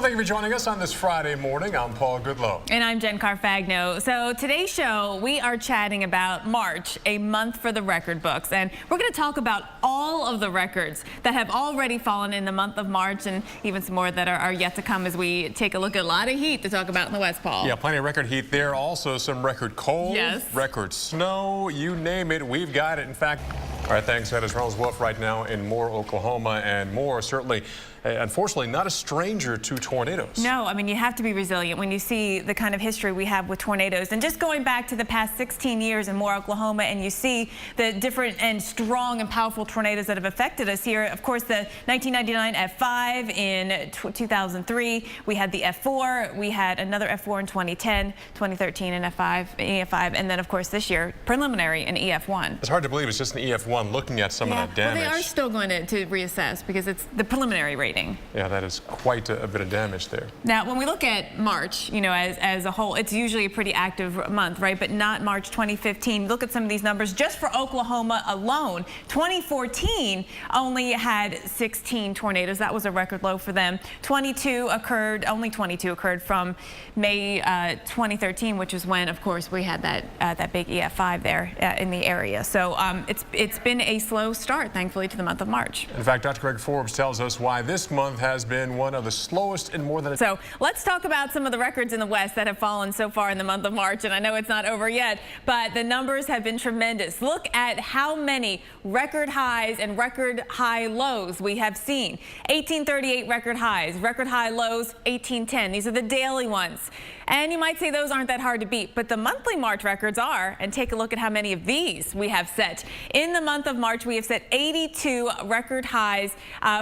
Well, thank you for joining us on this Friday morning. I'm Paul Goodlow. And I'm Jen Carfagno. So today's show, we are chatting about March, a month for the record books. And we're going to talk about all of the records that have already fallen in the month of March and even some more that are yet to come as we take a look at a lot of heat to talk about in the West, Paul. Yeah, plenty of record heat there. Also some record cold, record snow, you name it, we've got it. In fact, all right, thanks. That is Reynolds Wolf right now in Moore, Oklahoma, and Moore certainly, unfortunately, not a stranger to tornadoes. No, I mean, you have to be resilient when you see the kind of history we have with tornadoes. And just going back to the past 16 years in Moore, Oklahoma, and you see the different and strong and powerful tornadoes that have affected us here. Of course, the 1999 F5 in 2003. We had the F4. We had another F4 in 2010, 2013 in EF5, and then, of course, this year, preliminary in EF1. It's hard to believe it's just an EF1 looking at some of that damage. Well, they are still going to reassess because it's the preliminary rating. Yeah, that is quite a bit of damage there. Now, when we look at March, you know, as a whole, it's usually a pretty active month, right? But not March 2015. Look at some of these numbers just for Oklahoma alone. 2014 only had 16 tornadoes. That was a record low for them. Only 22 occurred from May 2013, which is when, of course, we had that big EF5 there in the area. So it's been a slow start, thankfully, to the month of March. In fact, Dr. Greg Forbes tells us why this month has been one of the slowest in more than So let's talk about some of the records in the West that have fallen so far in the month of March. And I know it's not over yet, but the numbers have been tremendous. Look at how many record highs and record high lows we have seen. 1838 record highs, record high lows 1810. These are the daily ones. And you might say those aren't that hard to beat, but the monthly March records are. And take a look at how many of these we have set. In the month of March, we have set 82 record highs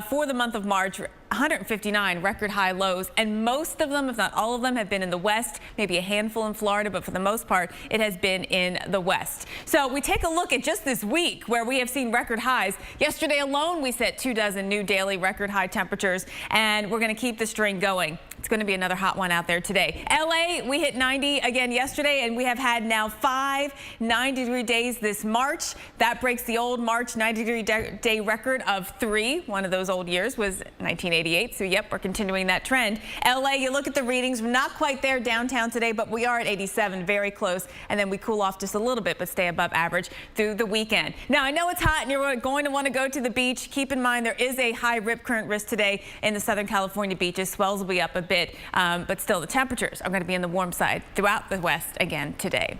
for the month of March. 159 record high lows, and most of them, if not all of them, have been in the West, maybe a handful in Florida, but for the most part, it has been in the West. So we take a look at just this week where we have seen record highs. Yesterday alone, we set 24 new daily record high temperatures, and we're going to keep the string going. It's going to be another hot one out there today. LA, we hit 90 again yesterday, and we have had now 5 90-degree days this March. That breaks the old March 90-degree day record of 3. One of those old years was 1988. So, yep, we're continuing that trend. LA, you look at the readings, we're not quite there downtown today, but we are at 87, very close. And then we cool off just a little bit, but stay above average through the weekend. Now, I know it's hot and you're going to want to go to the beach. Keep in mind there is a high rip current risk today in the Southern California beaches. Swells will be up a bit, but still the temperatures are going to be on the warm side throughout the West again today.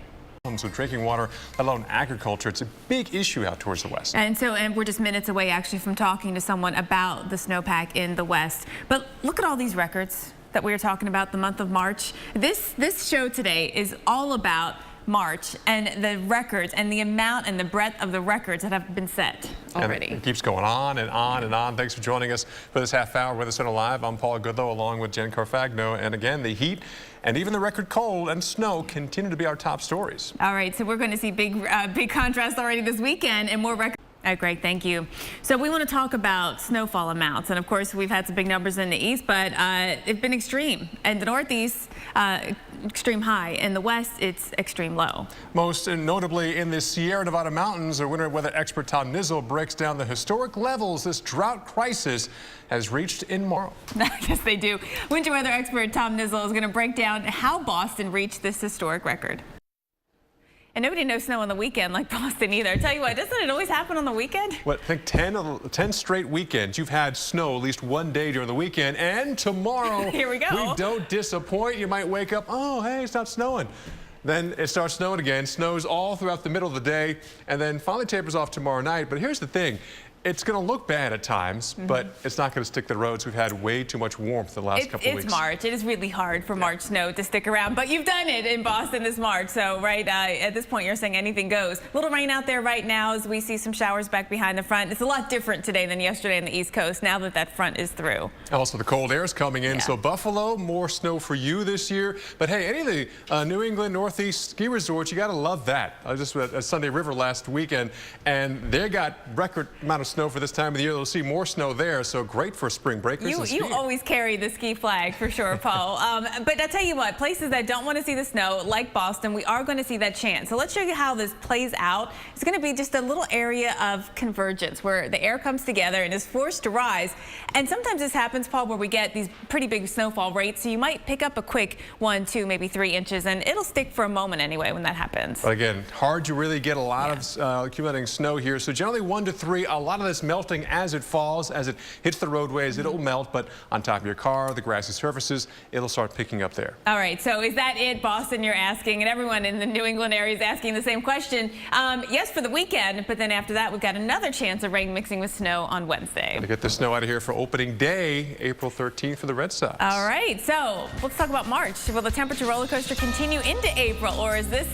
So drinking water, let alone agriculture, it's a big issue out towards the West. And we're just minutes away actually from talking to someone about the snowpack in the West. But look at all these records that we were talking about the month of March. This show today is all about March and the records and the amount and the breadth of the records that have been set already. And it keeps going on and on and on. Thanks for joining us for this half hour with us on Live. I'm Paul Goodlow along with Jen Carfagno. And again, the heat and even the record cold and snow continue to be our top stories. All right, so we're going to see big contrast already this weekend and more records. All right, Greg, thank you. So we want to talk about snowfall amounts. And of course, we've had some big numbers in the east, but it's been extreme. In the northeast, extreme high. In the west, it's extreme low. Most notably in the Sierra Nevada mountains, our winter weather expert Tom Nizzle breaks down the historic levels this drought crisis has reached in Morrow. Yes, they do. Winter weather expert Tom Nizzle is going to break down how Boston reached this historic record. And nobody knows snow on the weekend like Boston either. I tell you what, doesn't it always happen on the weekend? What, I think 10 straight weekends you've had snow at least one day during the weekend. And tomorrow, here we go. We don't disappoint. You might wake up, oh, hey, it's not snowing. Then it starts snowing again. Snows all throughout the middle of the day and then finally tapers off tomorrow night. But here's the thing. It's going to look bad at times, but it's not going to stick to the roads. We've had way too much warmth the last couple of weeks. It's March. It is really hard for March snow to stick around, but you've done it in Boston this March. So, right, at this point, you're saying anything goes. A little rain out there right now as we see some showers back behind the front. It's a lot different today than yesterday on the East Coast now that that front is through. Also, the cold air is coming in. So, Buffalo, more snow for you this year. But, hey, any of the New England Northeast ski resorts, you got to love that. I was just at Sunday River last weekend, and they got record amount of snow for this time of the year. They'll see more snow there, so great for spring breakers and You skiing. always carry the ski flag for sure, Paul. But I'll tell you what, places that don't want to see the snow, like Boston, we are going to see that chance. So let's show you how this plays out. It's going to be just a little area of convergence where the air comes together and is forced to rise. And sometimes this happens, Paul, where we get these pretty big snowfall rates. So you might pick up a quick 1, 2, maybe 3 inches, and it'll stick for a moment anyway when that happens. But again, hard to really get a lot of accumulating snow here. So generally 1 to 3, a lot of this melting as it falls, as it hits the roadways, it'll melt. But on top of your car, the grassy surfaces, it'll start picking up there. All right, so is that it, Boston, you're asking? And everyone in the New England area is asking the same question. Yes, for the weekend, but then after that, we've got another chance of rain mixing with snow on Wednesday. To get the snow out of here for opening day, April 13th for the Red Sox. All right, so let's talk about March. Will the temperature roller coaster continue into April, or is this